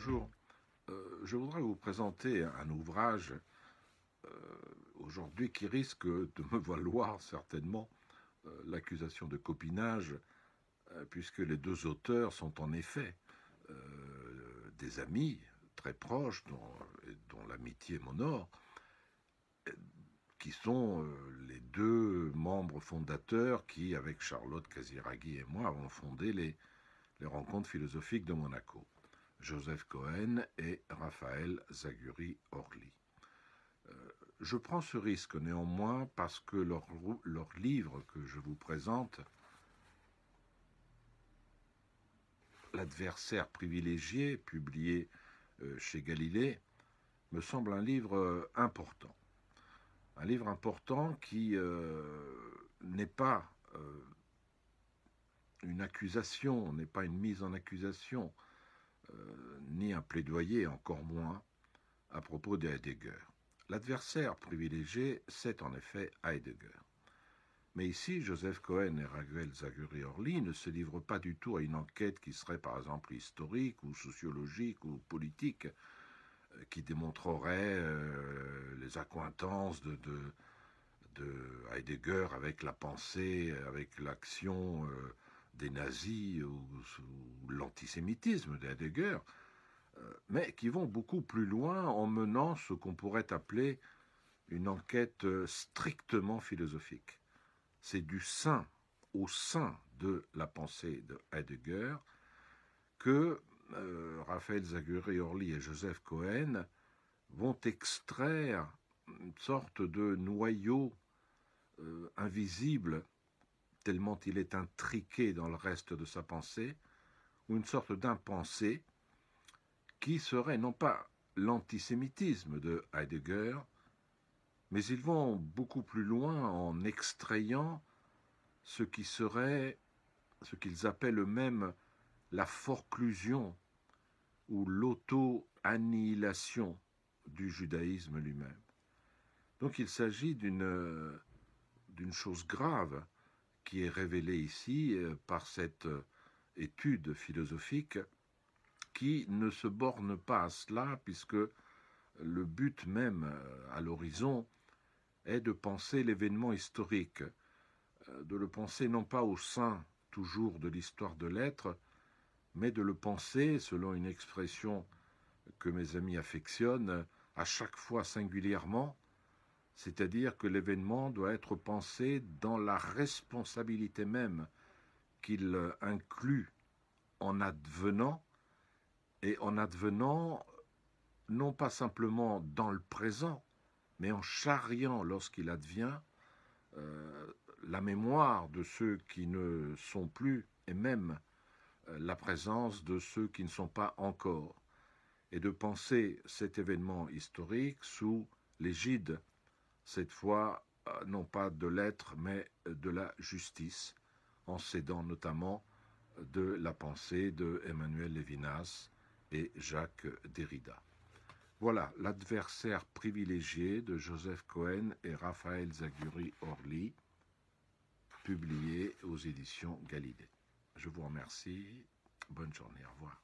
Bonjour, je voudrais vous présenter un ouvrage aujourd'hui qui risque de me valoir certainement l'accusation de copinage, puisque les deux auteurs sont en effet des amis très proches, dont l'amitié m'honore, qui sont les deux membres fondateurs qui, avec Charlotte Casiraghi et moi, avons fondé les rencontres philosophiques de Monaco. Joseph Cohen et Raphaël Zaguri-Orly. Je prends ce risque néanmoins parce que leur livre que je vous présente, L'adversaire privilégié, publié chez Galilée, me semble un livre important. Un livre important qui n'est pas une accusation, n'est pas une mise en accusation, ni un plaidoyer, encore moins, à propos de Heidegger. L'adversaire privilégié, c'est en effet Heidegger. Mais ici, Joseph Cohen et Raphaël Zaguri-Orly ne se livrent pas du tout à une enquête qui serait par exemple historique ou sociologique ou politique, qui démontrerait les accointances de Heidegger avec la pensée, avec l'action des nazis ou l'antisémitisme d'Heidegger, mais qui vont beaucoup plus loin en menant ce qu'on pourrait appeler une enquête strictement philosophique. C'est du sein, au sein de la pensée de Heidegger, que Raphaël Zaguri-Orly et Joseph Cohen vont extraire une sorte de noyau invisible, tellement il est intriqué dans le reste de sa pensée, ou une sorte d'impensé qui serait non pas l'antisémitisme de Heidegger, mais ils vont beaucoup plus loin en extrayant ce qui serait, ce qu'ils appellent eux-mêmes la forclusion ou l'auto-annihilation du judaïsme lui-même. Donc il s'agit d'une chose grave qui est révélée ici par cette étude philosophique qui ne se borne pas à cela, puisque le but même à l'horizon est de penser l'événement historique, de le penser non pas au sein toujours de l'histoire de l'être, mais de le penser, selon une expression que mes amis affectionnent, à chaque fois singulièrement, c'est-à-dire que l'événement doit être pensé dans la responsabilité même qu'il inclut en advenant, et en advenant non pas simplement dans le présent, mais en charriant lorsqu'il advient la mémoire de ceux qui ne sont plus, et même la présence de ceux qui ne sont pas encore, et de penser cet événement historique sous l'égide, cette fois, non pas de l'être, mais de la justice, en s'aidant notamment de la pensée de Emmanuel Lévinas et Jacques Derrida. Voilà, l'adversaire privilégié de Joseph Cohen et Raphaël Zaguri-Orly, publié aux éditions Galilée. Je vous remercie. Bonne journée. Au revoir.